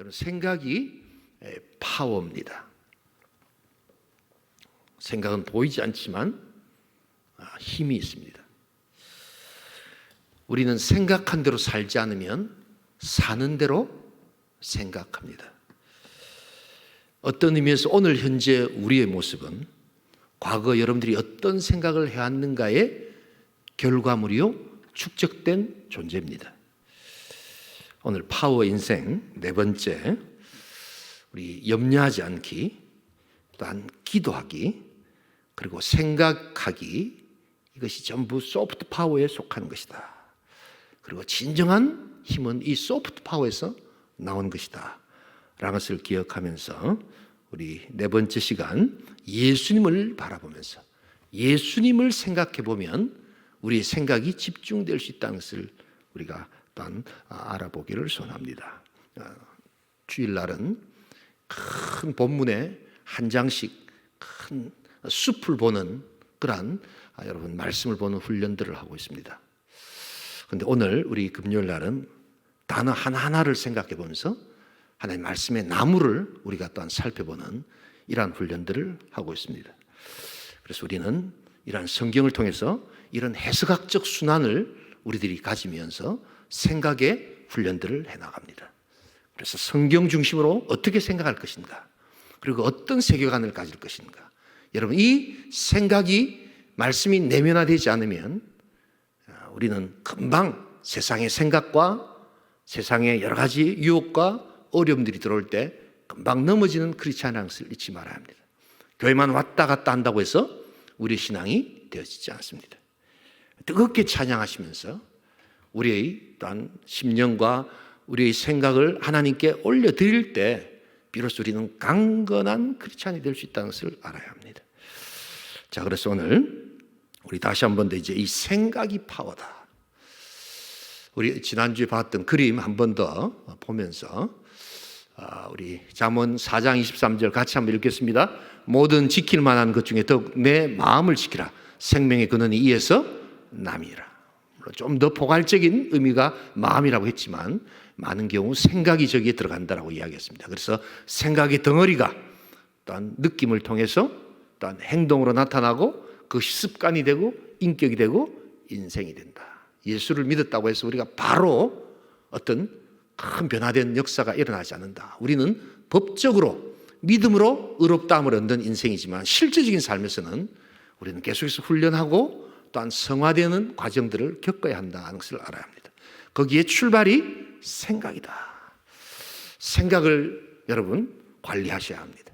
여러분, 생각이 파워입니다. 생각은 보이지 않지만 힘이 있습니다. 우리는 생각한 대로 살지 않으면 사는 대로 생각합니다. 어떤 의미에서 오늘 현재 우리의 모습은 과거 여러분들이 어떤 생각을 해왔는가의 결과물이요 축적된 존재입니다. 오늘 파워 인생 네 번째, 우리 염려하지 않기, 또한 기도하기, 그리고 생각하기, 이것이 전부 소프트 파워에 속하는 것이다. 그리고 진정한 힘은 이 소프트 파워에서 나온 것이다 라는 것을 기억하면서 우리 네 번째 시간, 예수님을 바라보면서 예수님을 생각해 보면 우리의 생각이 집중될 수 있다는 것을 우리가 또한 알아보기를 소원합니다. 주일날은 큰 본문에 한 장씩 큰 숲을 보는 그러한 여러분 말씀을 보는 훈련들을 하고 있습니다. 그런데 오늘 우리 금요일날은 단어 하나하나를 생각해 보면서 하나님의 말씀의 나무를 우리가 또한 살펴보는 이러한 훈련들을 하고 있습니다. 그래서 우리는 이러한 성경을 통해서 이런 해석학적 순환을 우리들이 가지면서 생각의 훈련들을 해나갑니다. 그래서 성경 중심으로 어떻게 생각할 것인가, 그리고 어떤 세계관을 가질 것인가. 여러분, 이 생각이 말씀이 내면화되지 않으면 우리는 금방 세상의 생각과 세상의 여러 가지 유혹과 어려움들이 들어올 때 금방 넘어지는 크리스찬이라는 것을 잊지 말아야 합니다. 교회만 왔다 갔다 한다고 해서 우리의 신앙이 되어지지 않습니다. 뜨겁게 찬양하시면서 우리의 또한 심령과 우리의 생각을 하나님께 올려드릴 때 비로소 우리는 강건한 크리스찬이 될 수 있다는 것을 알아야 합니다. 자, 그래서 오늘 우리 다시 한 번 더 이제 이 생각이 파워다. 우리 지난주에 봤던 그림 한 번 더 보면서 우리 잠언 4장 23절 같이 한번 읽겠습니다. 모든 지킬 만한 것 중에 더욱 내 마음을 지키라. 생명의 근원이 이에서 남이라. 좀 더 포괄적인 의미가 마음이라고 했지만 많은 경우 생각이 저기에 들어간다라고 이야기했습니다. 그래서 생각의 덩어리가 또한 느낌을 통해서 또한 행동으로 나타나고 그것이 습관이 되고 인격이 되고 인생이 된다. 예수를 믿었다고 해서 우리가 바로 어떤 큰 변화된 역사가 일어나지 않는다. 우리는 법적으로 믿음으로 의롭다함을 얻는 인생이지만 실제적인 삶에서는 우리는 계속해서 훈련하고 또한 성화되는 과정들을 겪어야 한다는 것을 알아야 합니다. 거기에 출발이 생각이다. 생각을 여러분 관리하셔야 합니다.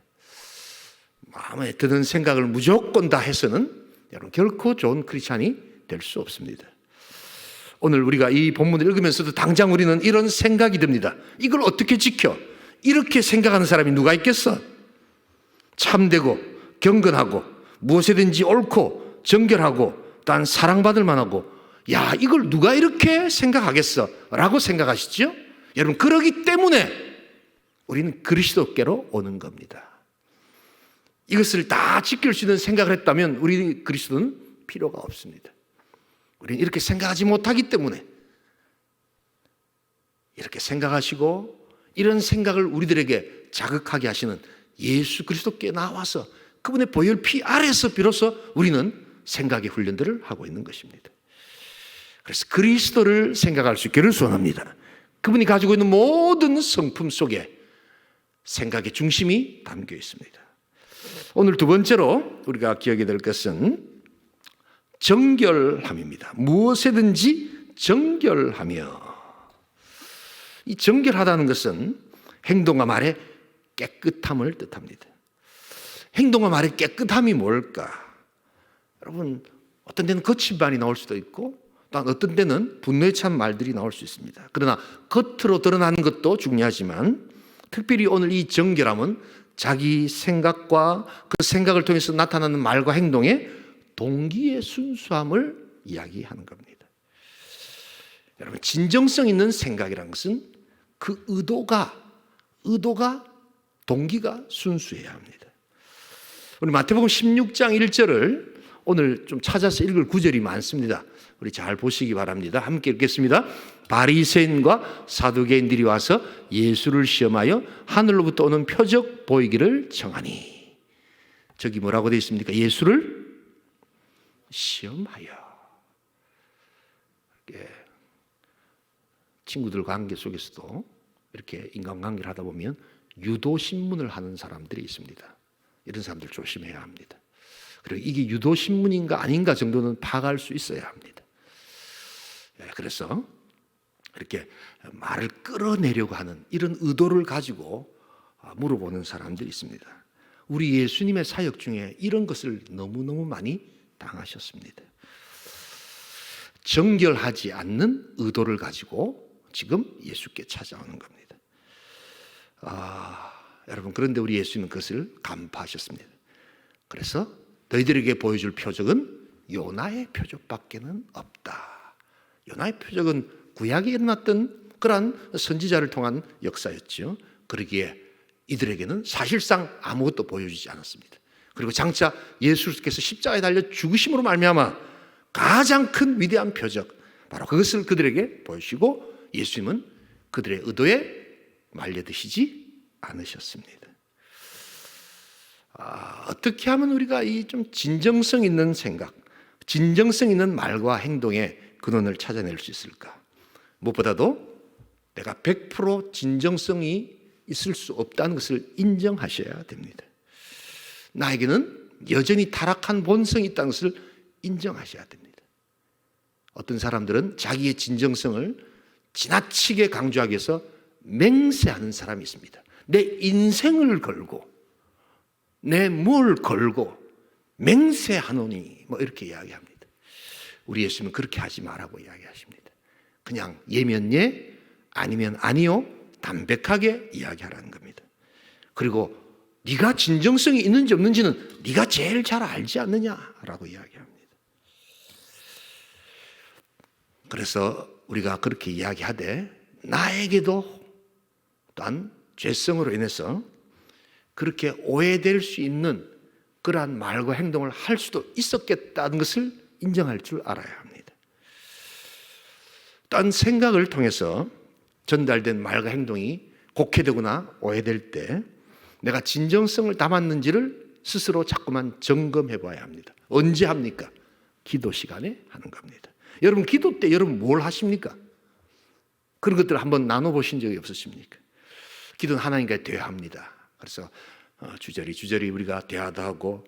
마음에 드는 생각을 무조건 다 해서는 여러분 결코 좋은 크리스찬이 될 수 없습니다. 오늘 우리가 이 본문을 읽으면서도 당장 우리는 이런 생각이 듭니다. 이걸 어떻게 지켜? 이렇게 생각하는 사람이 누가 있겠어? 참되고 경건하고 무엇이든지 옳고 정결하고 또한 사랑받을 만하고, 야, 이걸 누가 이렇게 생각하겠어? 라고 생각하시죠? 여러분, 그러기 때문에 우리는 그리스도께로 오는 겁니다. 이것을 다 지킬 수 있는 생각을 했다면 우리 그리스도는 필요가 없습니다. 우리는 이렇게 생각하지 못하기 때문에 이렇게 생각하시고 이런 생각을 우리들에게 자극하게 하시는 예수 그리스도께 나와서 그분의 보혈 피 아래서 비로소 우리는 생각의 훈련들을 하고 있는 것입니다. 그래서 그리스도를 생각할 수 있기를 소원합니다. 그분이 가지고 있는 모든 성품 속에 생각의 중심이 담겨 있습니다. 오늘 두 번째로 우리가 기억해야 될 것은 정결함입니다. 무엇이든지 정결하며. 이 정결하다는 것은 행동과 말의 깨끗함을 뜻합니다. 행동과 말의 깨끗함이 뭘까? 여러분, 어떤 데는 거친 말이 나올 수도 있고 또 어떤 데는 분노에 찬 말들이 나올 수 있습니다. 그러나 겉으로 드러나는 것도 중요하지만 특별히 오늘 이 정결함은 자기 생각과 그 생각을 통해서 나타나는 말과 행동의 동기의 순수함을 이야기하는 겁니다. 여러분, 진정성 있는 생각이라는 것은 그 의도가 동기가 순수해야 합니다. 우리 마태복음 16장 1절을 오늘 좀 찾아서 읽을 구절이 많습니다. 우리 잘 보시기 바랍니다. 함께 읽겠습니다. 바리새인과 사두개인들이 와서 예수를 시험하여 하늘로부터 오는 표적 보이기를 청하니. 저기 뭐라고 되어 있습니까? 예수를 시험하여. 친구들 관계 속에서도 이렇게 인간관계를 하다 보면 유도신문을 하는 사람들이 있습니다. 이런 사람들 조심해야 합니다. 그리고 이게 유도신문인가 아닌가 정도는 파악할 수 있어야 합니다. 그래서 이렇게 말을 끌어내려고 하는 이런 의도를 가지고 물어보는 사람들이 있습니다. 우리 예수님의 사역 중에 이런 것을 너무너무 많이 당하셨습니다. 정결하지 않는 의도를 가지고 지금 예수께 찾아오는 겁니다. 여러분, 그런데 우리 예수님은 그것을 간파하셨습니다. 그래서 너희들에게 보여줄 표적은 요나의 표적밖에는 없다. 요나의 표적은 구약에 일어났던 그러한 선지자를 통한 역사였죠. 그러기에 이들에게는 사실상 아무것도 보여주지 않았습니다. 그리고 장차 예수께서 십자가에 달려 죽으심으로 말미암아 가장 큰 위대한 표적, 바로 그것을 그들에게 보여주시고 예수님은 그들의 의도에 말려드시지 않으셨습니다. 어떻게 하면 우리가 이 좀 진정성 있는 생각, 진정성 있는 말과 행동의 근원을 찾아낼 수 있을까? 무엇보다도 내가 100% 진정성이 있을 수 없다는 것을 인정하셔야 됩니다. 나에게는 여전히 타락한 본성이 있다는 것을 인정하셔야 됩니다. 어떤 사람들은 자기의 진정성을 지나치게 강조하기 위해서 맹세하는 사람이 있습니다. 내 인생을 걸고 내 뭘 걸고 맹세하노니 뭐 이렇게 이야기합니다. 우리 예수님은 그렇게 하지 말라고 이야기하십니다. 그냥 예면 예, 아니면 아니요, 담백하게 이야기하라는 겁니다. 그리고 네가 진정성이 있는지 없는지는 네가 제일 잘 알지 않느냐라고 이야기합니다. 그래서 우리가 그렇게 이야기하되 나에게도 또한 죄성으로 인해서 그렇게 오해될 수 있는 그러한 말과 행동을 할 수도 있었겠다는 것을 인정할 줄 알아야 합니다. 또한 생각을 통해서 전달된 말과 행동이 곡해되거나 오해될 때 내가 진정성을 담았는지를 스스로 자꾸만 점검해 봐야 합니다. 언제 합니까? 기도 시간에 하는 겁니다. 여러분, 기도 때 여러분 뭘 하십니까? 그런 것들을 한번 나눠보신 적이 없으십니까? 기도는 하나님과 대화합니다. 그래서 주저리 우리가 대화도 하고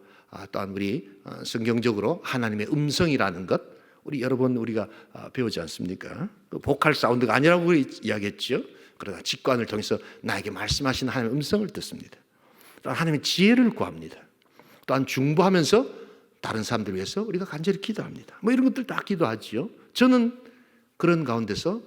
또한 우리 성경적으로 하나님의 음성이라는 것 우리 여러 번 우리가 배우지 않습니까? 그 보컬 사운드가 아니라고 이야기했죠. 그러나 직관을 통해서 나에게 말씀하시는 하나님의 음성을 듣습니다. 또한 하나님의 지혜를 구합니다. 또한 중보하면서 다른 사람들 위해서 우리가 간절히 기도합니다. 뭐 이런 것들 다 기도하지요. 저는 그런 가운데서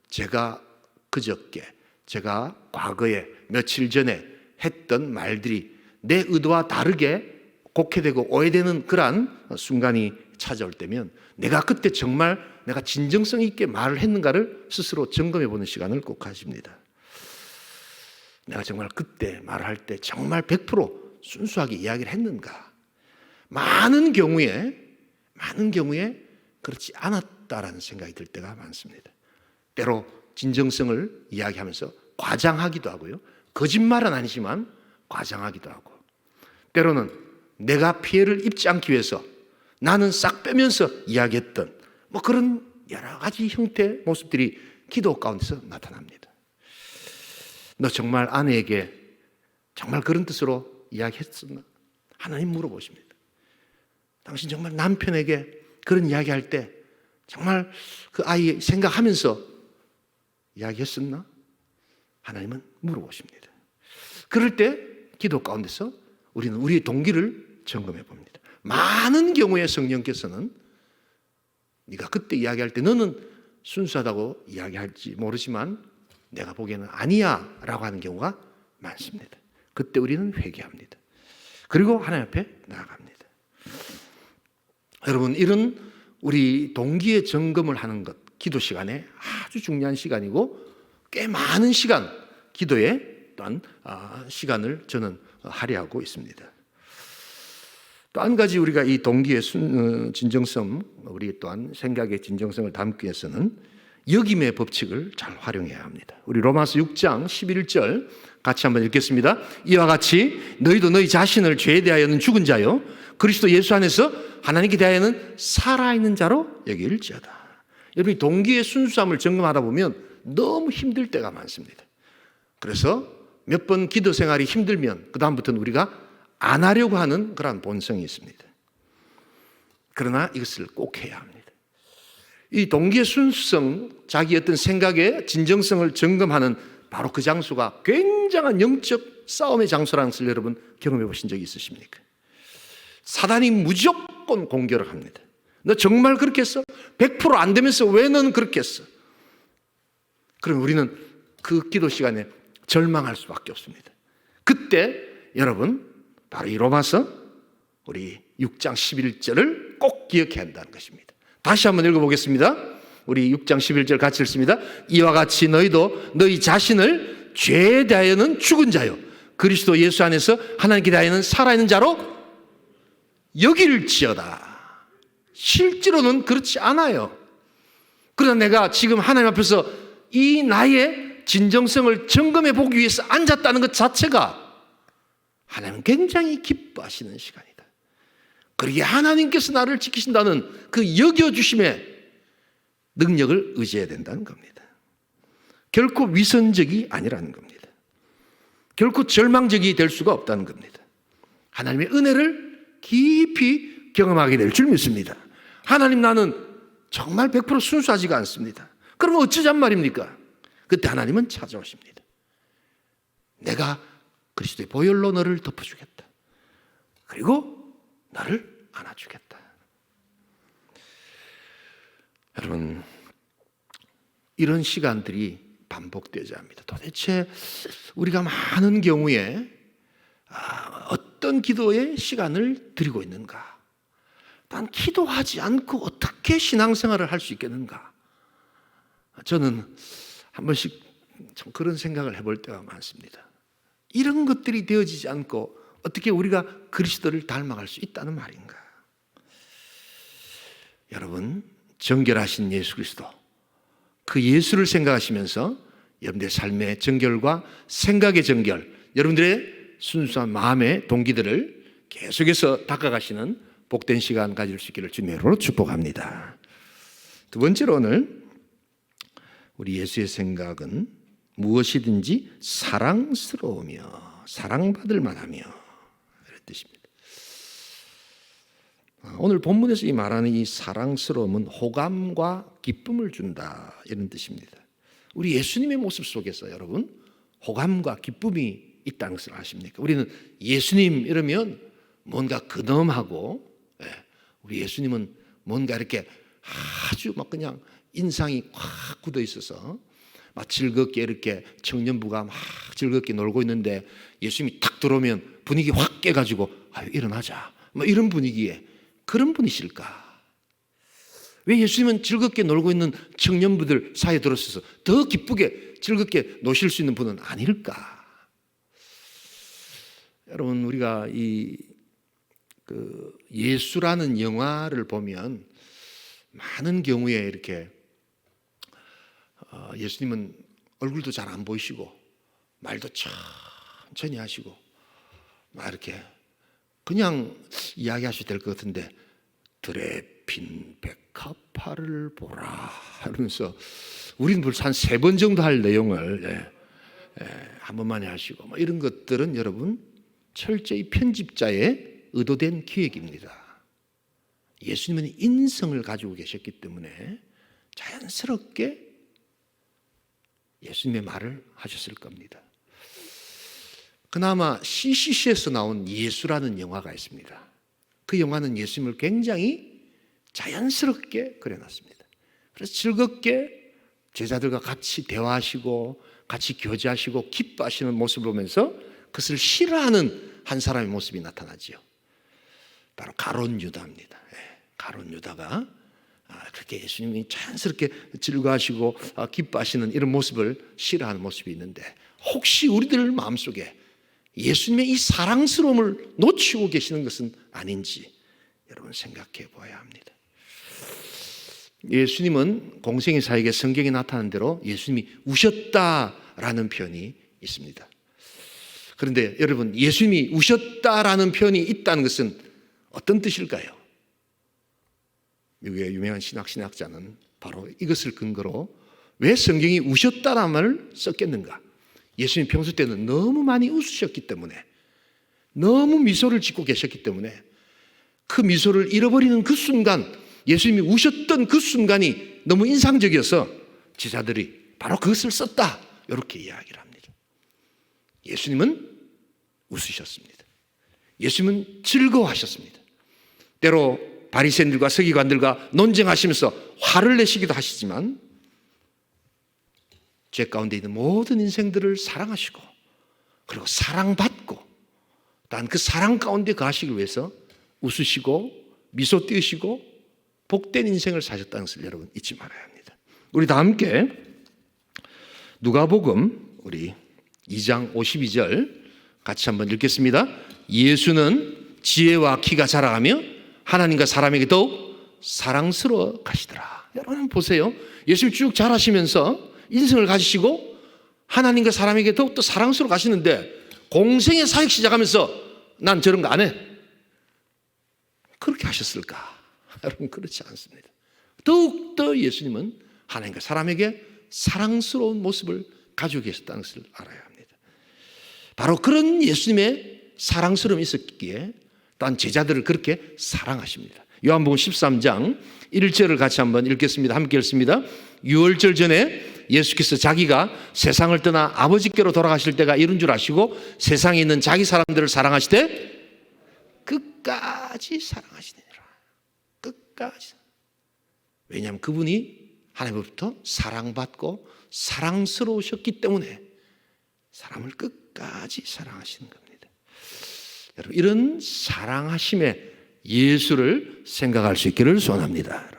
제가 그저께 제가 과거에 며칠 전에 했던 말들이 내 의도와 다르게 곡해되고 오해되는 그러한 순간이 찾아올 때면 내가 그때 정말 내가 진정성 있게 말을 했는가를 스스로 점검해 보는 시간을 꼭 가집니다. 내가 정말 그때 말할 때 정말 100% 순수하게 이야기를 했는가? 많은 경우에 그렇지 않았다라는 생각이 들 때가 많습니다. 때로 진정성을 이야기하면서 과장하기도 하고요. 거짓말은 아니지만 과장하기도 하고, 때로는 내가 피해를 입지 않기 위해서 나는 싹 빼면서 이야기했던 뭐 그런 여러 가지 형태의 모습들이 기도 가운데서 나타납니다. 너 정말 아내에게 정말 그런 뜻으로 이야기했었나? 하나님 물어보십니다. 당신 정말 남편에게 그런 이야기할 때 정말 그 아이 생각하면서 이야기했었나? 하나님은 물어보십니다. 그럴 때 기도 가운데서 우리는 우리의 동기를 점검해 봅니다. 많은 경우에 성령께서는 네가 그때 이야기할 때 너는 순수하다고 이야기할지 모르지만 내가 보기에는 아니야 라고 하는 경우가 많습니다. 그때 우리는 회개합니다. 그리고 하나님 앞에 나아갑니다. 여러분, 이런 우리 동기의 점검을 하는 것, 기도 시간에 아주 중요한 시간이고 꽤 많은 시간, 기도에 또한 시간을 저는 할애하고 있습니다. 또 한 가지 우리가 이 동기의 진정성, 우리 또한 생각의 진정성을 담기 위해서는 역임의 법칙을 잘 활용해야 합니다. 우리 로마서 6장 11절 같이 한번 읽겠습니다. 이와 같이 너희도 너희 자신을 죄에 대하여는 죽은 자요 그리스도 예수 안에서 하나님께 대하여는 살아있는 자로 여길지어다. 여러분이 동기의 순수함을 점검하다 보면 너무 힘들 때가 많습니다. 그래서 몇 번 기도 생활이 힘들면 그 다음부터는 우리가 안 하려고 하는 그런 본성이 있습니다. 그러나 이것을 꼭 해야 합니다. 이 동기의 순수성, 자기 어떤 생각의 진정성을 점검하는 바로 그 장소가 굉장한 영적 싸움의 장소라는 것을 여러분 경험해 보신 적이 있으십니까? 사단이 무조건 공격을 합니다. 너 정말 그렇게 했어? 100%안 되면서 왜 넌 그렇게 했어? 그럼 우리는 그 기도 시간에 절망할 수밖에 없습니다. 그때 여러분 바로 이 로마서 우리 6장 11절을 꼭 기억해야 한다는 것입니다. 다시 한번 읽어보겠습니다. 우리 6장 11절 같이 읽습니다. 이와 같이 너희도 너희 자신을 죄에 대하여는 죽은 자요 그리스도 예수 안에서 하나님께 대하여는 살아있는 자로 여길지어다. 실제로는 그렇지 않아요. 그러나 내가 지금 하나님 앞에서 이 나의 진정성을 점검해 보기 위해서 앉았다는 것 자체가 하나님은 굉장히 기뻐하시는 시간이다. 그러기에 하나님께서 나를 지키신다는 그 여겨주심의 능력을 의지해야 된다는 겁니다. 결코 위선적이 아니라는 겁니다. 결코 절망적이 될 수가 없다는 겁니다. 하나님의 은혜를 깊이 경험하게 될 줄 믿습니다. 하나님 나는 정말 100% 순수하지가 않습니다. 그러면 어쩌잔 말입니까? 그때 하나님은 찾아오십니다. 내가 그리스도의 보혈로 너를 덮어주겠다. 그리고 너를 안아주겠다. 여러분, 이런 시간들이 반복되어야 합니다. 도대체 우리가 많은 경우에 어떤 기도에 시간을 드리고 있는가? 난 기도하지 않고 어떻게 신앙생활을 할 수 있겠는가? 저는 한 번씩 참 그런 생각을 해볼 때가 많습니다. 이런 것들이 되어지지 않고 어떻게 우리가 그리스도를 닮아갈 수 있다는 말인가? 여러분, 정결하신 예수 그리스도, 그 예수를 생각하시면서 여러분들의 삶의 정결과 생각의 정결, 여러분들의 순수한 마음의 동기들을 계속해서 닦아가시는 복된 시간 가질 수 있기를 주님의 이름으로 축복합니다. 두 번째로 오늘 우리 예수의 생각은 무엇이든지 사랑스러우며 사랑받을 만하며 이런 뜻입니다. 오늘 본문에서 이 말하는 이 사랑스러움은 호감과 기쁨을 준다 이런 뜻입니다. 우리 예수님의 모습 속에서 여러분 호감과 기쁨이 있다는 것을 아십니까? 우리는 예수님 이러면 뭔가 근엄하고 우리 예수님은 뭔가 이렇게 아주 막 그냥 인상이 확 굳어 있어서 막 즐겁게 이렇게 청년부가 막 즐겁게 놀고 있는데 예수님이 탁 들어오면 분위기 확 깨가지고 아유 일어나자 뭐 이런 분위기에 그런 분이실까? 왜 예수님은 즐겁게 놀고 있는 청년부들 사이에 들어서서 더 기쁘게 즐겁게 노실 수 있는 분은 아닐까? 여러분 우리가 예수라는 영화를 보면 많은 경우에 이렇게 예수님은 얼굴도 잘 안 보이시고 말도 천천히 하시고 막 이렇게 그냥 이야기하셔도 될 것 같은데 드레핀 백합화를 보라 하면서 우리는 벌써 한 3번 정도 할 내용을 한 번만에 하시고 뭐 이런 것들은 여러분 철저히 편집자의 의도된 기획입니다. 예수님은 인성을 가지고 계셨기 때문에 자연스럽게 예수님의 말을 하셨을 겁니다. 그나마 CCC에서 나온 예수라는 영화가 있습니다. 그 영화는 예수님을 굉장히 자연스럽게 그려놨습니다. 그래서 즐겁게 제자들과 같이 대화하시고 같이 교제하시고 기뻐하시는 모습을 보면서 그것을 싫어하는 한 사람의 모습이 나타나지요. 바로 가룟 유다입니다. 가룟 유다가 그렇게 예수님이 자연스럽게 즐거워하시고 기뻐하시는 이런 모습을 싫어하는 모습이 있는데 혹시 우리들 마음속에 예수님의 이 사랑스러움을 놓치고 계시는 것은 아닌지 여러분 생각해 보아야 합니다. 예수님은 공생의 사역에 성경에 나타난 대로 예수님이 우셨다라는 표현이 있습니다. 그런데 여러분, 예수님이 우셨다라는 표현이 있다는 것은 어떤 뜻일까요? 미국의 유명한 신학자는 바로 이것을 근거로 왜 성경이 우셨다라는 말을 썼겠는가? 예수님 평소 때는 너무 많이 웃으셨기 때문에, 너무 미소를 짓고 계셨기 때문에 그 미소를 잃어버리는 그 순간, 예수님이 우셨던 그 순간이 너무 인상적이어서 지사들이 바로 그것을 썼다, 이렇게 이야기를 합니다. 예수님은 웃으셨습니다. 예수님은 즐거워하셨습니다. 때로 바리새인들과 서기관들과 논쟁하시면서 화를 내시기도 하시지만 죄 가운데 있는 모든 인생들을 사랑하시고 그리고 사랑받고 단 그 사랑 가운데 거하시기 위해서 웃으시고 미소 띄우시고 복된 인생을 사셨다는 것을 여러분 잊지 말아야 합니다. 우리 다 함께 누가복음 우리 2장 52절 같이 한번 읽겠습니다. 예수는 지혜와 키가 자라가며 하나님과 사람에게 더욱 사랑스러워 가시더라. 여러분 보세요. 예수님 쭉 자라시면서 인생을 가지시고 하나님과 사람에게 더욱더 사랑스러워 가시는데 공생의 사역 시작하면서 난 저런 거 안 해. 그렇게 하셨을까? 여러분 그렇지 않습니다. 더욱더 예수님은 하나님과 사람에게 사랑스러운 모습을 가지고 계셨다는 것을 알아야 합니다. 바로 그런 예수님의 사랑스러움이 있었기에 또한 제자들을 그렇게 사랑하십니다. 요한복음 13장 1절을 같이 한번 읽겠습니다. 함께 읽습니다. 유월절 전에 예수께서 자기가 세상을 떠나 아버지께로 돌아가실 때가 이른 줄 아시고 세상에 있는 자기 사람들을 사랑하시되 끝까지 사랑하시느니라. 끝까지. 왜냐하면 그분이 하나님으로부터 사랑받고 사랑스러우셨기 때문에 사람을 끝까지 사랑하시는 겁니다. 여러분 이런 사랑하심의 예수를 생각할 수 있기를 소원합니다.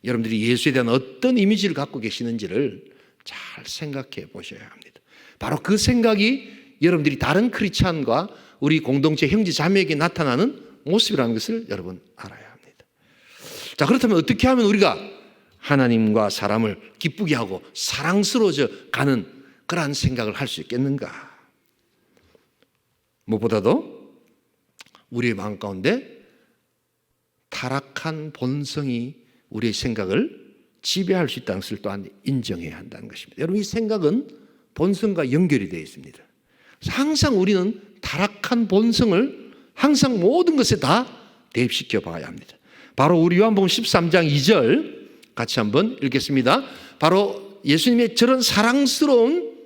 여러분들이 예수에 대한 어떤 이미지를 갖고 계시는지를 잘 생각해 보셔야 합니다. 바로 그 생각이 여러분들이 다른 크리스찬과 우리 공동체 형제 자매에게 나타나는 모습이라는 것을 여러분 알아야 합니다. 자, 그렇다면 어떻게 하면 우리가 하나님과 사람을 기쁘게 하고 사랑스러워져 가는 그러한 생각을 할 수 있겠는가? 무엇보다도 우리의 마음 가운데 타락한 본성이 우리의 생각을 지배할 수 있다는 것을 또한 인정해야 한다는 것입니다. 여러분 이 생각은 본성과 연결이 되어 있습니다. 항상 우리는 타락한 본성을 항상 모든 것에 다 대입시켜 봐야 합니다. 바로 우리 요한복음 13장 2절 같이 한번 읽겠습니다. 바로 예수님의 저런 사랑스러운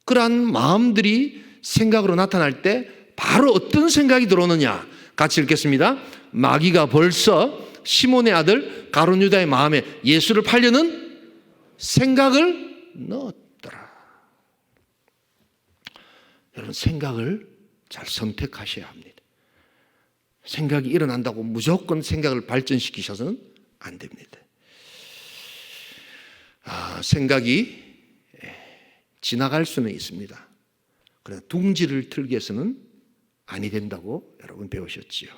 그러한 마음들이 생각으로 나타날 때 바로 어떤 생각이 들어오느냐 같이 읽겠습니다. 마귀가 벌써 시몬의 아들 가룟 유다의 마음에 예수를 팔려는 생각을 넣었더라. 여러분 생각을 잘 선택하셔야 합니다. 생각이 일어난다고 무조건 생각을 발전시키셔서는 안 됩니다. 생각이 지나갈 수는 있습니다. 그러나 둥지를 틀기 위해서는 아니 된다고 여러분 배우셨지요.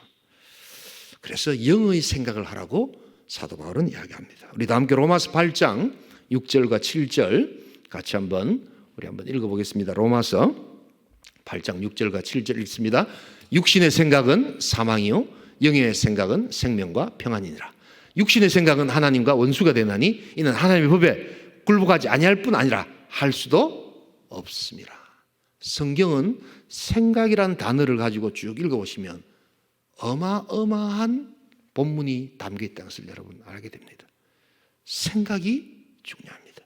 그래서 영의 생각을 하라고 사도 바울은 이야기합니다. 우리 다 함께 로마서 8장 6절과 7절 같이 한번 읽어보겠습니다. 로마서 8장 6절과 7절 읽습니다. 육신의 생각은 사망이요 영의 생각은 생명과 평안이니라. 육신의 생각은 하나님과 원수가 되나니 이는 하나님의 법에 굴복하지 아니할 뿐 아니라 할 수도 없습니다. 성경은 생각이란 단어를 가지고 쭉 읽어보시면 어마어마한 본문이 담겨 있다는 것을 여러분 알게 됩니다. 생각이 중요합니다.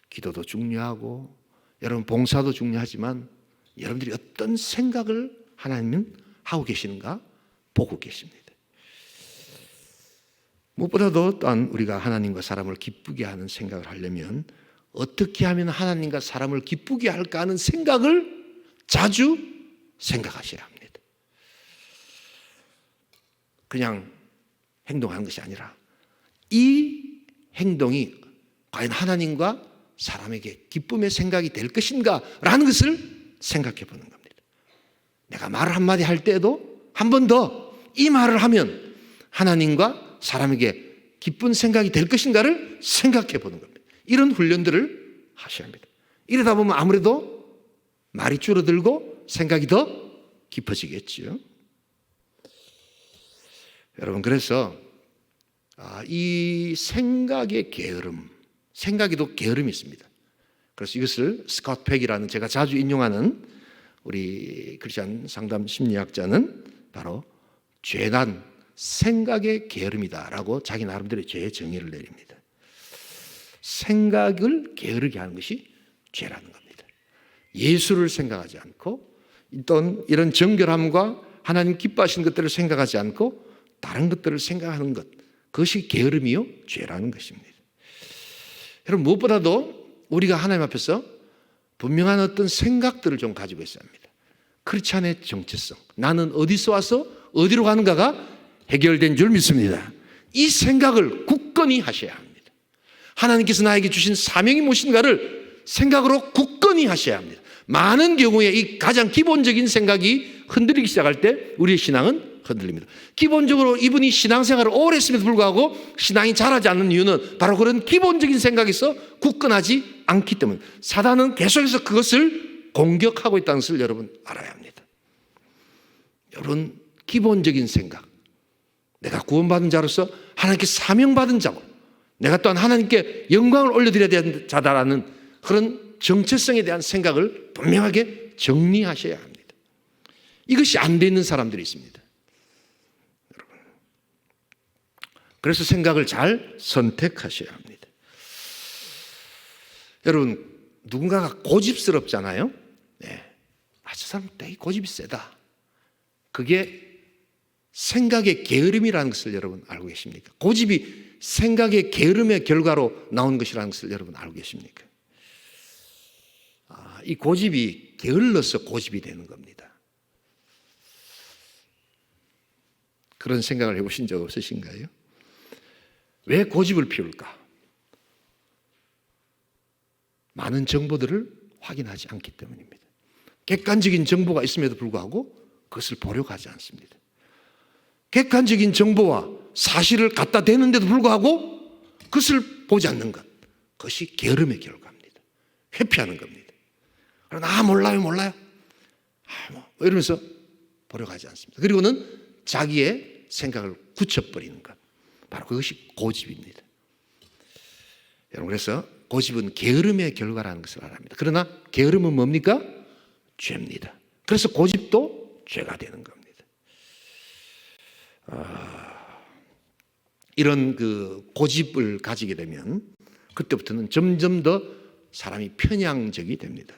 기도도 중요하고 여러분 봉사도 중요하지만 여러분들이 어떤 생각을 하나님은 하고 계시는가 보고 계십니다. 무엇보다도 또한 우리가 하나님과 사람을 기쁘게 하는 생각을 하려면 어떻게 하면 하나님과 사람을 기쁘게 할까 하는 생각을 자주 생각하셔야 합니다. 그냥 행동하는 것이 아니라 이 행동이 과연 하나님과 사람에게 기쁨의 생각이 될 것인가 라는 것을 생각해 보는 겁니다. 내가 말을 한마디 할 때에도 한 번 더 이 말을 하면 하나님과 사람에게 기쁜 생각이 될 것인가를 생각해 보는 겁니다. 이런 훈련들을 하셔야 합니다. 이러다 보면 아무래도 말이 줄어들고 생각이 더 깊어지겠지요. 여러분, 그래서 이 생각의 게으름, 생각에도 게으름이 있습니다. 그래서 이것을 스콧 팩이라는 제가 자주 인용하는 우리 크리스천 상담 심리학자는 바로 죄난 생각의 게으름이다라고 자기 나름대로 죄의 정의를 내립니다. 생각을 게으르게 하는 것이 죄라는 겁니다. 예수를 생각하지 않고 또는 이런 정결함과 하나님 기뻐하시는 것들을 생각하지 않고 다른 것들을 생각하는 것, 그것이 게으름이요 죄라는 것입니다. 여러분, 무엇보다도 우리가 하나님 앞에서 분명한 어떤 생각들을 좀 가지고 있어야 합니다. 크리스찬의 정체성, 나는 어디서 와서 어디로 가는가가 해결된 줄 믿습니다. 이 생각을 굳건히 하셔야 합니다. 하나님께서 나에게 주신 사명이 무엇인가를 생각으로 굳건히 하셔야 합니다. 많은 경우에 이 가장 기본적인 생각이 흔들리기 시작할 때 우리의 신앙은 흔들립니다. 기본적으로 이분이 신앙생활을 오래 했음에도 불구하고 신앙이 자라지 않는 이유는 바로 그런 기본적인 생각에서 굳건하지 않기 때문에 사단은 계속해서 그것을 공격하고 있다는 것을 여러분 알아야 합니다. 여러분, 기본적인 생각, 내가 구원받은 자로서 하나님께 사명받은 자고 내가 또한 하나님께 영광을 올려드려야 되는 자다라는 그런 정체성에 대한 생각을 분명하게 정리하셔야 합니다. 이것이 안 돼 있는 사람들이 있습니다. 여러분, 그래서 생각을 잘 선택하셔야 합니다. 여러분, 누군가가 고집스럽잖아요. 네. 저 사람 되게 고집이 세다. 그게 생각의 게으름이라는 것을 여러분 알고 계십니까? 고집이 생각의 게으름의 결과로 나온 것이라는 것을 여러분 알고 계십니까? 이 고집이 게을러서 고집이 되는 겁니다. 그런 생각을 해보신 적 없으신가요? 왜 고집을 피울까? 많은 정보들을 확인하지 않기 때문입니다. 객관적인 정보가 있음에도 불구하고 그것을 보려고 하지 않습니다. 객관적인 정보와 사실을 갖다 대는데도 불구하고 그것을 보지 않는 것, 그것이 게으름의 결과입니다. 회피하는 겁니다. 그러나 몰라요. 이러면서 보려고 하지 않습니다. 그리고는 자기의 생각을 굳혀버리는 것, 바로 그것이 고집입니다. 여러분, 그래서 고집은 게으름의 결과라는 것을 알아야 합니다. 그러나 게으름은 뭡니까? 죄입니다. 그래서 고집도 죄가 되는 겁니다. 이런 그 고집을 가지게 되면 그때부터는 점점 더 사람이 편향적이 됩니다.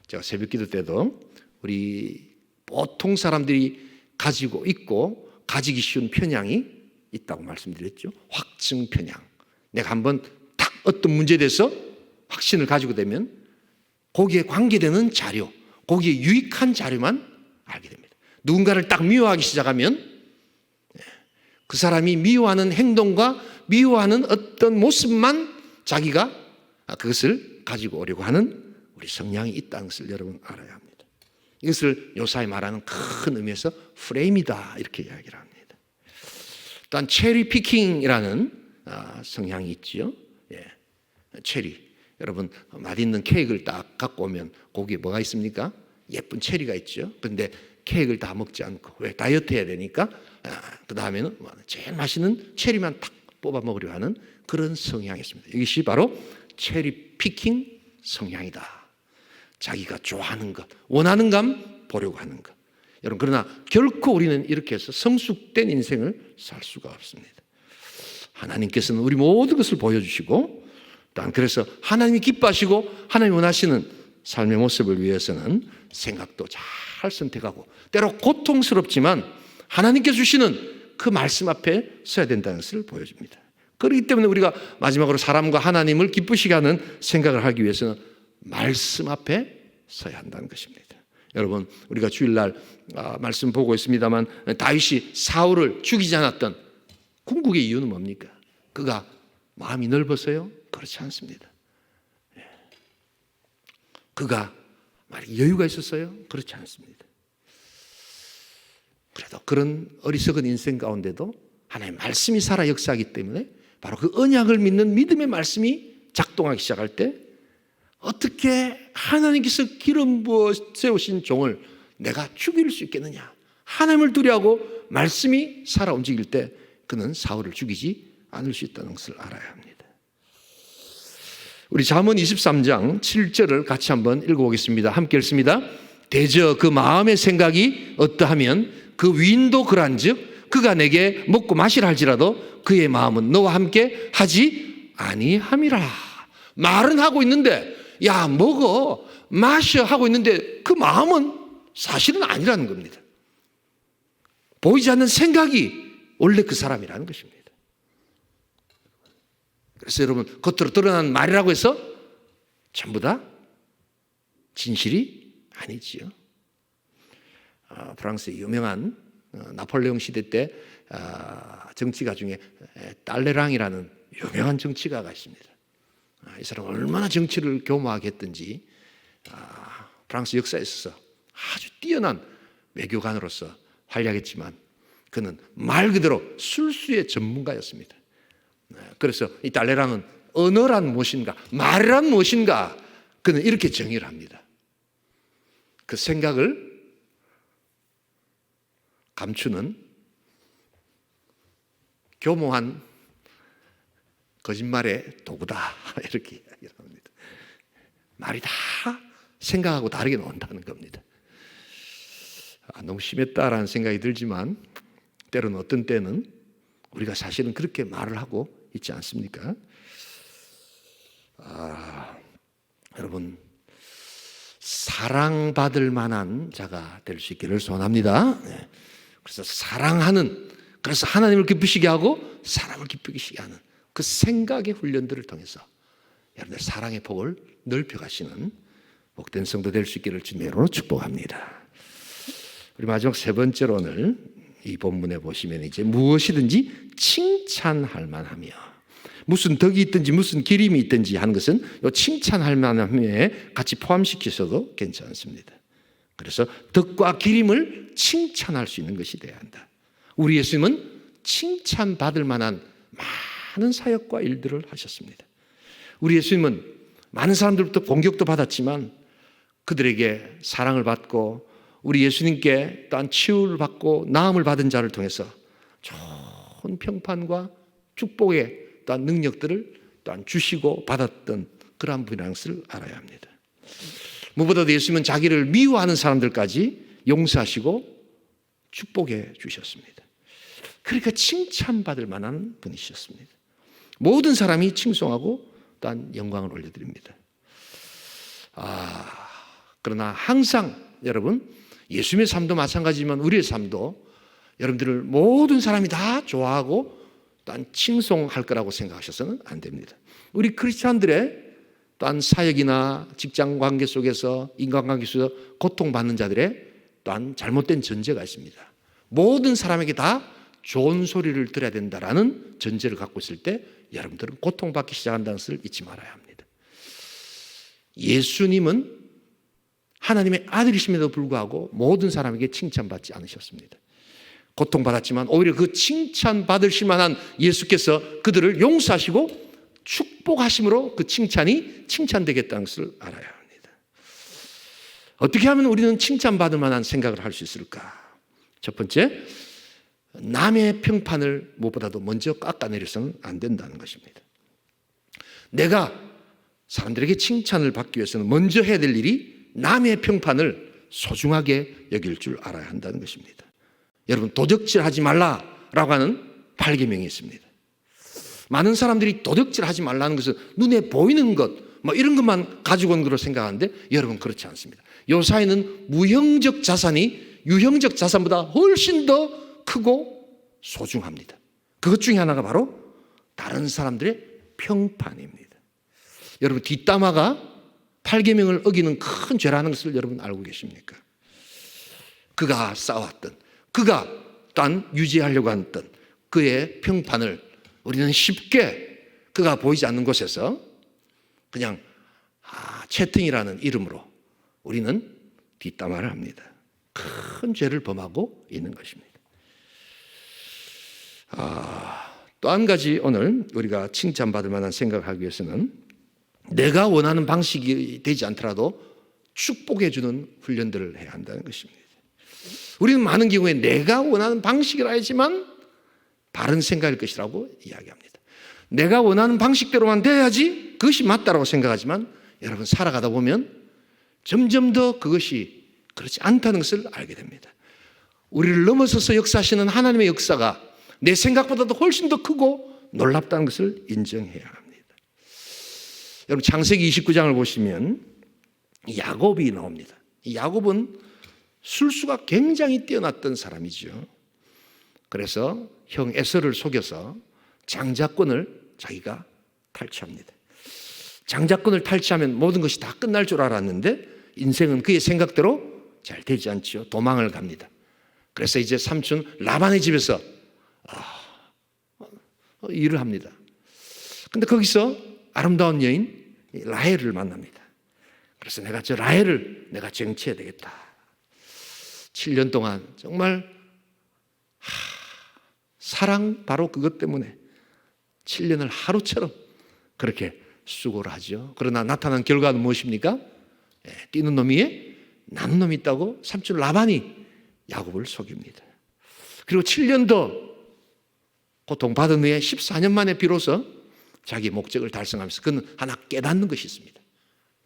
제가 새벽기도 때도 우리 보통 사람들이 가지고 있고 가지기 쉬운 편향이 있다고 말씀드렸죠. 확증 편향. 내가 한번 딱 어떤 문제에 대해서 확신을 가지고 되면 거기에 관계되는 자료, 거기에 유익한 자료만 알게 됩니다. 누군가를 딱 미워하기 시작하면 그 사람이 미워하는 행동과 미워하는 어떤 모습만 자기가 그것을 가지고 오려고 하는 우리 성향이 있다는 것을 여러분 알아야 합니다. 이것을 요사이 말하는 큰 의미에서 프레임이다 이렇게 이야기를 합니다. 또한 체리 피킹이라는 성향이 있지요. 체리. 여러분, 맛있는 케이크를 딱 갖고 오면 거기에 뭐가 있습니까? 예쁜 체리가 있죠. 그런데 케이크를 다 먹지 않고 왜 다이어트 해야 되니까 그 다음에는 제일 맛있는 체리만 딱 뽑아 먹으려 하는 그런 성향이 있습니다. 이것이 바로 체리 피킹 성향이다. 자기가 좋아하는 것, 원하는 감 보려고 하는 것. 여러분, 그러나 결코 우리는 이렇게 해서 성숙된 인생을 살 수가 없습니다. 하나님께서는 우리 모든 것을 보여주시고 또한 그래서 하나님이 기뻐하시고 하나님이 원하시는 삶의 모습을 위해서는 생각도 잘 선택하고 때로 고통스럽지만 하나님께 주시는 그 말씀 앞에 서야 된다는 것을 보여줍니다. 그렇기 때문에 우리가 마지막으로 사람과 하나님을 기쁘시게 하는 생각을 하기 위해서는 말씀 앞에 서야 한다는 것입니다. 여러분, 우리가 주일날 말씀 보고 있습니다만 다윗이 사울을 죽이지 않았던 궁극의 이유는 뭡니까? 그가 마음이 넓어서요? 그렇지 않습니다. 그가 여유가 있었어요? 그렇지 않습니다. 그래도 그런 어리석은 인생 가운데도 하나님의 말씀이 살아 역사하기 때문에 바로 그 언약을 믿는 믿음의 말씀이 작동하기 시작할 때 어떻게 하나님께서 기름 부어 세우신 종을 내가 죽일 수 있겠느냐. 하나님을 두려워하고 말씀이 살아 움직일 때 그는 사울을 죽이지 않을 수 있다는 것을 알아야 합니다. 우리 잠언 23장 7절을 같이 한번 읽어보겠습니다. 함께 읽습니다. 대저 그 마음의 생각이 어떠하면 그 위인도 그러한즉 그가 내게 먹고 마시라 할지라도 그의 마음은 너와 함께 하지 아니함이라. 말은 하고 있는데 야 먹어 마셔 하고 있는데 그 마음은 사실은 아니라는 겁니다. 보이지 않는 생각이 원래 그 사람이라는 것입니다. 그래서 여러분 겉으로 드러난 말이라고 해서 전부 다 진실이 아니지요. 프랑스의 유명한 나폴레옹 시대 때 정치가 중에 딸레랑이라는 유명한 정치가가 있습니다. 이 사람은 얼마나 정치를 교모하게 했든지 프랑스 역사에 있어서 아주 뛰어난 외교관으로서 활약했지만 그는 말 그대로 술수의 전문가였습니다. 그래서 이 딸레랑은 언어란 무엇인가, 말이란 무엇인가 그는 이렇게 정의를 합니다. 그 생각을 감추는 교모한 거짓말의 도구다 이렇게 이야기를 합니다. 말이 다 생각하고 다르게 나온다는 겁니다. 너무 심했다라는 생각이 들지만 때로는 어떤 때는 우리가 사실은 그렇게 말을 하고 있지 않습니까? 여러분 사랑받을 만한 자가 될 수 있기를 소원합니다. 그래서 사랑하는, 그래서 하나님을 기쁘시게 하고 사람을 기쁘시게 하는 그 생각의 훈련들을 통해서 여러분들 사랑의 폭을 넓혀가시는 복된 성도 될 수 있기를 주님의 이름으로 축복합니다. 우리 마지막 세 번째로 오늘 이 본문에 보시면 이제 무엇이든지 칭찬할 만하며, 무슨 덕이 있든지 무슨 기림이 있든지 하는 것은 이 칭찬할 만함에 같이 포함시키셔도 괜찮습니다. 그래서 덕과 기림을 칭찬할 수 있는 것이 되어야 한다. 우리 예수님은 칭찬받을 만한 많은 사역과 일들을 하셨습니다. 우리 예수님은 많은 사람들부터 공격도 받았지만 그들에게 사랑을 받고 우리 예수님께 또한 치유를 받고 나음을 받은 자를 통해서 좋은 평판과 축복의 또한 능력들을 또한 주시고 받았던 그러한 분이라는 것을 알아야 합니다. 무엇보다도 예수님은 자기를 미워하는 사람들까지 용서하시고 축복해 주셨습니다. 그러니까 칭찬받을 만한 분이셨습니다. 모든 사람이 칭송하고 또한 영광을 올려드립니다. 그러나 항상 여러분 예수님의 삶도 마찬가지지만 우리의 삶도 여러분들을 모든 사람이 다 좋아하고 또한 칭송할 거라고 생각하셔서는 안 됩니다. 우리 크리스찬들의 또한 사역이나 직장 관계 속에서 인간관계 속에서 고통받는 자들의 또한 잘못된 전제가 있습니다. 모든 사람에게 다 좋은 소리를 들어야 된다라는 전제를 갖고 있을 때 여러분들은 고통받기 시작한다는 것을 잊지 말아야 합니다. 예수님은 하나님의 아들이심에도 불구하고 모든 사람에게 칭찬받지 않으셨습니다. 고통받았지만 오히려 그 칭찬받으실 만한 예수께서 그들을 용서하시고 축복하심으로 그 칭찬이 칭찬되겠다는 것을 알아야 합니다. 어떻게 하면 우리는 칭찬받을 만한 생각을 할 수 있을까? 첫 번째, 남의 평판을 무엇보다도 먼저 깎아내려서는 안 된다는 것입니다. 내가 사람들에게 칭찬을 받기 위해서는 먼저 해야 될 일이 남의 평판을 소중하게 여길 줄 알아야 한다는 것입니다. 여러분 도적질하지 말라라고 하는 8계명이 있습니다. 많은 사람들이 도적질하지 말라는 것은 눈에 보이는 것 이런 것만 가지고 온 거로 생각하는데 여러분 그렇지 않습니다. 요 사회는 무형적 자산이 유형적 자산보다 훨씬 더 크고 소중합니다. 그것 중에 하나가 바로 다른 사람들의 평판입니다. 여러분 뒷담화가 8계명을 어기는 큰 죄라는 것을 여러분 알고 계십니까? 그가 쌓아왔던, 그가 또한 유지하려고 했던 그의 평판을 우리는 쉽게 그가 보이지 않는 곳에서 그냥 채팅이라는 이름으로 우리는 뒷담화를 합니다. 큰 죄를 범하고 있는 것입니다. 또 한 가지 오늘 우리가 칭찬받을 만한 생각을 하기 위해서는 내가 원하는 방식이 되지 않더라도 축복해 주는 훈련들을 해야 한다는 것입니다. 우리는 많은 경우에 내가 원하는 방식이라 하지만 바른 생각일 것이라고 이야기합니다. 내가 원하는 방식대로만 돼야지 그것이 맞다라고 생각하지만 여러분 살아가다 보면 점점 더 그것이 그렇지 않다는 것을 알게 됩니다. 우리를 넘어서서 역사하시는 하나님의 역사가 내 생각보다도 훨씬 더 크고 놀랍다는 것을 인정해야 합니다. 여러분 창세기 29장을 보시면 야곱이 나옵니다. 야곱은 술수가 굉장히 뛰어났던 사람이죠. 그래서 형 에서를 속여서 장자권을 자기가 탈취합니다. 장자권을 탈취하면 모든 것이 다 끝날 줄 알았는데 인생은 그의 생각대로 잘 되지 않죠. 도망을 갑니다. 그래서 이제 삼촌 라반의 집에서 일을 합니다. 근데 거기서 아름다운 여인 라헬을 만납니다. 그래서 내가 저 라헬을 내가 쟁취해야 되겠다. 7년 동안 정말 사랑 바로 그것 때문에 7년을 하루처럼 그렇게 수고를 하죠. 그러나 나타난 결과는 무엇입니까? 뛰는 놈 위에 나는 놈이 있다고 삼촌 라반이 야곱을 속입니다. 그리고 7년 더 고통받은 후에 14년 만에 비로소 자기 목적을 달성하면서 그는 하나 깨닫는 것이 있습니다.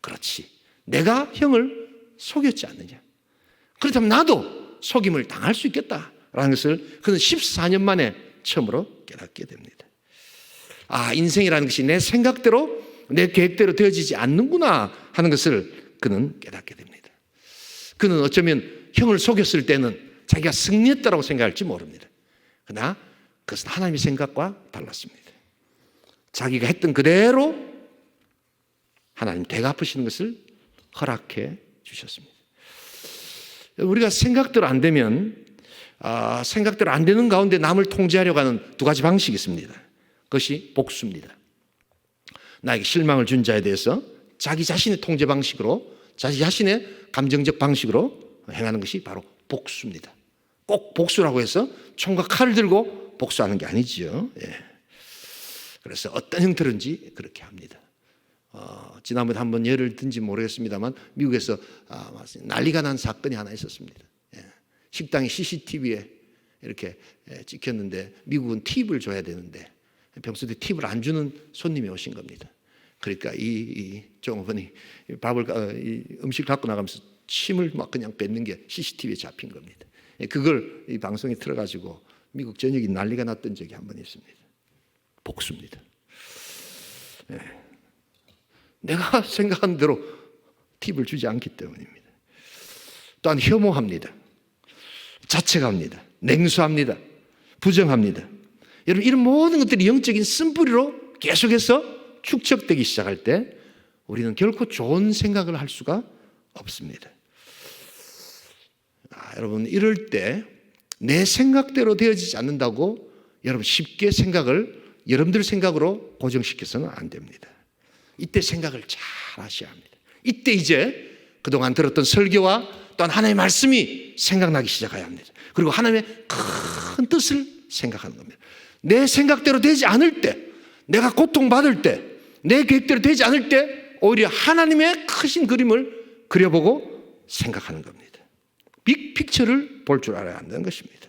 그렇지. 내가 형을 속였지 않느냐. 그렇다면 나도 속임을 당할 수 있겠다라는 것을 그는 14년 만에 처음으로 깨닫게 됩니다. 인생이라는 것이 내 생각대로 내 계획대로 되어지지 않는구나 하는 것을 그는 깨닫게 됩니다. 그는 어쩌면 형을 속였을 때는 자기가 승리했다고 생각할지 모릅니다. 그러나 그것은 하나님의 생각과 달랐습니다. 자기가 했던 그대로 하나님 되갚으시는 것을 허락해 주셨습니다. 우리가 생각대로 안 되면 생각대로 안 되는 가운데 남을 통제하려고 하는 두 가지 방식이 있습니다. 그것이 복수입니다. 나에게 실망을 준 자에 대해서 자기 자신의 통제 방식으로 자기 자신의 감정적 방식으로 행하는 것이 바로 복수입니다. 꼭 복수라고 해서 총과 칼을 들고 복수하는 게 아니지요. 그래서 어떤 형태든지 그렇게 합니다. 지난번에 한번 예를 든지 모르겠습니다만 미국에서 난리가 난 사건이 하나 있었습니다. 식당의 CCTV에 이렇게 찍혔는데 미국은 팁을 줘야 되는데 평소에 팁을 안 주는 손님이 오신 겁니다. 그러니까 이 종업원이 음식을 갖고 나가면서 침을 막 그냥 뱉는 게 CCTV에 잡힌 겁니다. 그걸 이 방송에 틀어가지고 미국 전역이 난리가 났던 적이 한 번 있습니다. 복수입니다. 내가 생각한 대로 팁을 주지 않기 때문입니다. 또한 혐오합니다. 자책합니다. 냉소합니다. 부정합니다. 여러분 이런 모든 것들이 영적인 쓴뿌리로 계속해서 축적되기 시작할 때 우리는 결코 좋은 생각을 할 수가 없습니다. 여러분 이럴 때 내 생각대로 되어지지 않는다고 여러분 쉽게 생각을 여러분들 생각으로 고정시켜서는 안 됩니다. 이때 생각을 잘 하셔야 합니다. 이때 이제 그동안 들었던 설교와 또한 하나님의 말씀이 생각나기 시작해야 합니다. 그리고 하나님의 큰 뜻을 생각하는 겁니다. 내 생각대로 되지 않을 때, 내가 고통받을 때, 내 계획대로 되지 않을 때 오히려 하나님의 크신 그림을 그려보고 생각하는 겁니다. 빅픽처를 볼 줄 알아야 한다는 것입니다.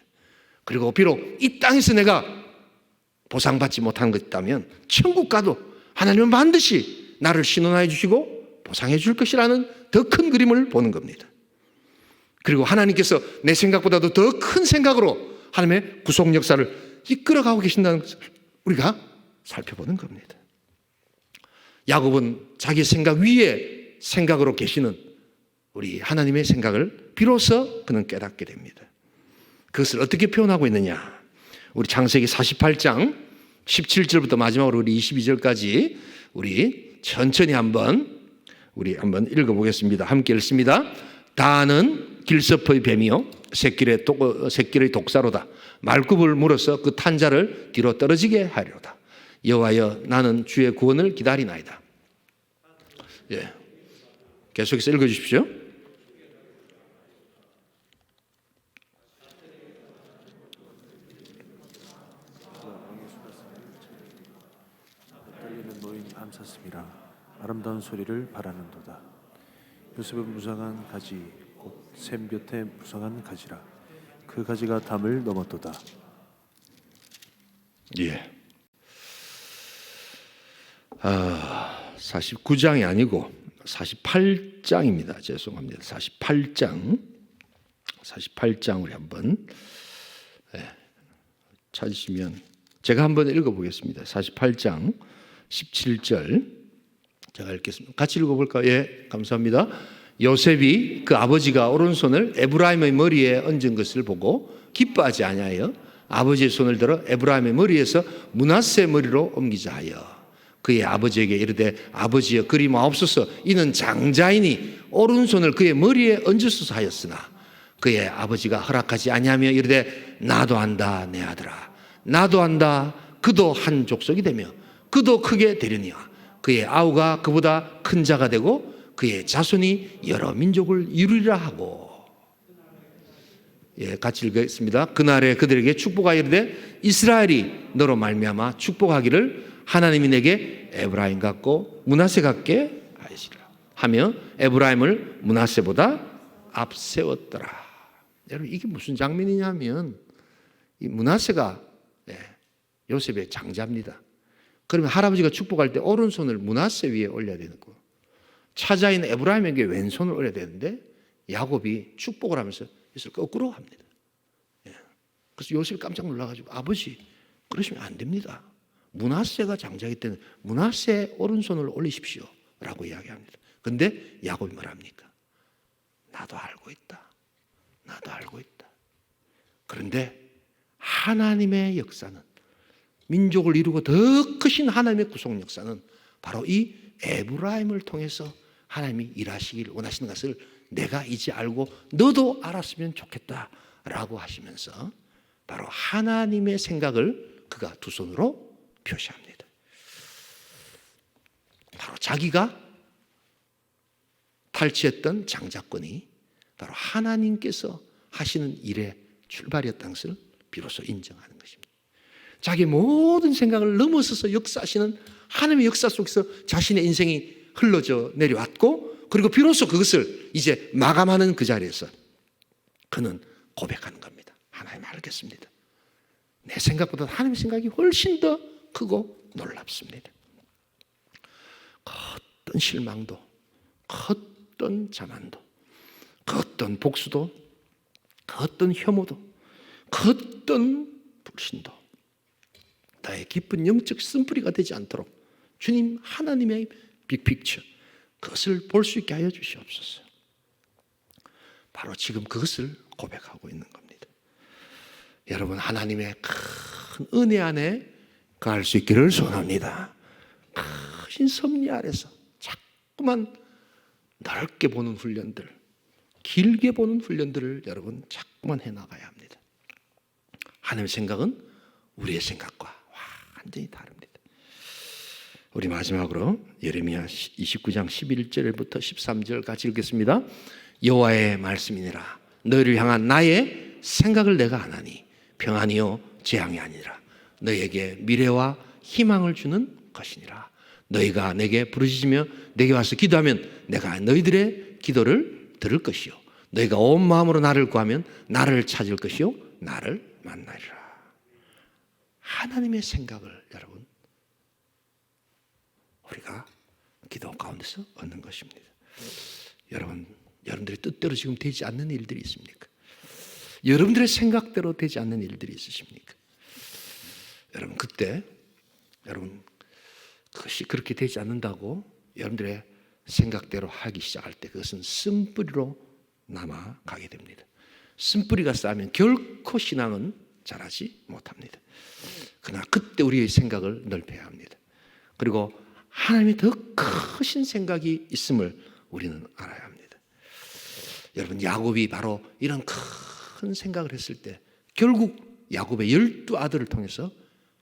그리고 비록 이 땅에서 내가 보상받지 못한 것 있다면 천국 가도 하나님은 반드시 나를 신원하여 주시고 보상해 줄 것이라는 더 큰 그림을 보는 겁니다. 그리고 하나님께서 내 생각보다도 더 큰 생각으로 하나님의 구속 역사를 이끌어가고 계신다는 것을 우리가 살펴보는 겁니다. 야곱은 자기 생각 위에 생각으로 계시는 우리 하나님의 생각을 비로소 그는 깨닫게 됩니다. 그것을 어떻게 표현하고 있느냐? 우리 창세기 48장 17절부터 마지막으로 우리 22절까지 우리 천천히 한번 읽어보겠습니다. 함께 읽습니다. 다는 길섭의 뱀이요 새끼의 독사로다. 말굽을 물어서 그 탄자를 뒤로 떨어지게 하리로다. 여호와여 나는 주의 구원을 기다리나이다. 계속해서 읽어주십시오. 아름다운 소리를 바라는도다. 요셉의 무성한 가지 곧 샘 곁에 무성한 가지라. 그 가지가 담을 넘었도다. 예. 49장이 아니고 48장입니다. 죄송합니다. 48장 우리 한번 찾으시면 제가 한번 읽어보겠습니다. 48장 17절 제가 읽겠습니다. 같이 읽어볼까요? 예, 감사합니다. 요셉이 그 아버지가 오른손을 에브라임의 머리에 얹은 것을 보고 기뻐하지 아니하여 아버지의 손을 들어 에브라임의 머리에서 므낫세 머리로 옮기자 하여 그의 아버지에게 이르되 아버지여 그리 마옵소서 이는 장자이니 오른손을 그의 머리에 얹으소서 하였으나 그의 아버지가 허락하지 아니하며 이르되 나도 안다 내 아들아 나도 안다 그도 한 족속이 되며 그도 크게 되려니와 그의 아우가 그보다 큰 자가 되고 그의 자손이 여러 민족을 이루리라 하고. 예, 같이 읽겠습니다. 그날에 그들에게 축복하여 이르되 이스라엘이 너로 말미암아 축복하기를 하나님이 내게 에브라임 같고 므낫세 같게 하시리라 하며 에브라임을 므낫세보다 앞세웠더라. 여러분 이게 무슨 장면이냐면 이 므낫세가 요셉의 장자입니다. 그러면 할아버지가 축복할 때 오른손을 므낫세 위에 올려야 되는 거. 차자인 에브라임에게 왼손을 올려야 되는데 야곱이 축복을 하면서 이것을 거꾸로 합니다. 그래서 요셉이 깜짝 놀라가지고 아버지 그러시면 안 됩니다. 므낫세가 장자이기 때문에 므낫세 오른손을 올리십시오 라고 이야기합니다. 그런데 야곱이 뭐랍니까? 나도 알고 있다. 나도 알고 있다. 그런데 하나님의 역사는 민족을 이루고 더 크신 하나님의 구속 역사는 바로 이 에브라임을 통해서 하나님이 일하시길 원하시는 것을 내가 이제 알고 너도 알았으면 좋겠다라고 하시면서 바로 하나님의 생각을 그가 두 손으로 표시합니다. 바로 자기가 탈취했던 장자권이 바로 하나님께서 하시는 일의 출발이었다는 것을 비로소 인정하는 것입니다. 자기의 모든 생각을 넘어서서 역사하시는 하나님의 역사 속에서 자신의 인생이 흘러져 내려왔고 그리고 비로소 그것을 이제 마감하는 그 자리에서 그는 고백하는 겁니다. 하나님 알겠습니다. 내 생각보다 하나님의 생각이 훨씬 더 크고 놀랍습니다. 그 어떤 실망도 그 어떤 자만도 그 어떤 복수도 그 어떤 혐오도 그 어떤 불신도 나의 깊은 영적 쓴뿌리가 되지 않도록 주님 하나님의 빅픽처 그것을 볼 수 있게 하여 주시옵소서. 바로 지금 그것을 고백하고 있는 겁니다. 여러분 하나님의 큰 은혜 안에 거할 수 있기를 소원합니다. 큰 섭리 아래서 자꾸만 넓게 보는 훈련들 길게 보는 훈련들을 여러분 자꾸만 해나가야 합니다. 하나님의 생각은 우리의 생각과 완전히 다릅니다. 우리 마지막으로 예레미야 29장 11절부터 13절 같이 읽겠습니다. 여호와의 말씀이니라 너희를 향한 나의 생각을 내가 아나니 평안이요 재앙이 아니라 너희에게 미래와 희망을 주는 것이니라. 너희가 내게 부르짖으며 내게 와서 기도하면 내가 너희들의 기도를 들을 것이요 너희가 온 마음으로 나를 구하면 나를 찾을 것이요 나를 만나리라. 하나님의 생각을 여러분 우리가 기도 가운데서 얻는 것입니다. 여러분들의 뜻대로 지금 되지 않는 일들이 있습니까? 여러분들의 생각대로 되지 않는 일들이 있으십니까? 여러분 그때 그것이 그렇게 되지 않는다고 여러분들의 생각대로 하기 시작할 때 그것은 쓴뿌리로 남아가게 됩니다. 쓴뿌리가 쌓이면 결코 신앙은 자라지 못합니다. 그러나 그때 우리의 생각을 넓혀야 합니다. 그리고 하나님이 더 크신 생각이 있음을 우리는 알아야 합니다. 여러분 야곱이 바로 이런 큰 생각을 했을 때 결국 야곱의 12아들을 통해서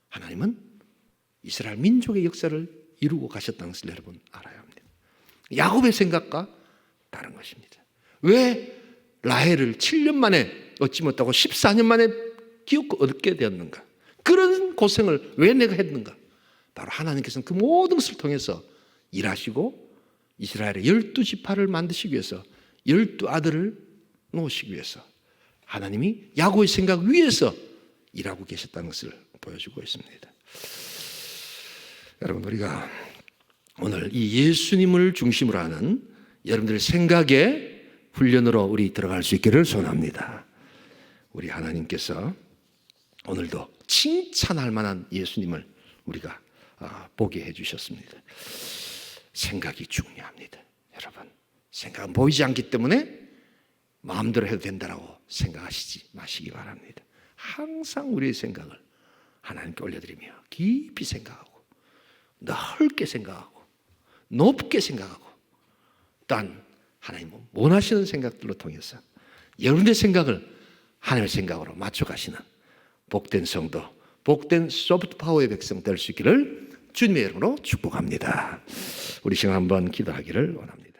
하나님은 이스라엘 민족의 역사를 이루고 가셨다는 것을 여러분 알아야 합니다. 야곱의 생각과 다른 것입니다. 왜 라헬을 7년 만에 얻지 못하고 14년 만에 기업고 얻게 되었는가? 그런 고생을 왜 내가 했는가? 바로 하나님께서는 그 모든 것을 통해서 일하시고 이스라엘의 12지파를 만드시기 위해서 12아들을 놓으시기 위해서 하나님이 야곱의 생각 위에서 일하고 계셨다는 것을 보여주고 있습니다. 여러분, 우리가 오늘 이 예수님을 중심으로 하는 여러분들의 생각의 훈련으로 우리 들어갈 수 있기를 소원합니다. 우리 하나님께서 오늘도 칭찬할 만한 예수님을 우리가 보게 해주셨습니다. 생각이 중요합니다. 여러분, 생각은 보이지 않기 때문에 마음대로 해도 된다고 생각하시지 마시기 바랍니다. 항상 우리의 생각을 하나님께 올려드리며 깊이 생각하고 넓게 생각하고 높게 생각하고 또한 하나님은 원하시는 생각들로 통해서 여러분의 생각을 하나님의 생각으로 맞춰가시는 복된 성도, 복된 소프트 파워의 백성 될 수 있기를 주님의 이름으로 축복합니다. 우리 시간 한번 기도하기를 원합니다.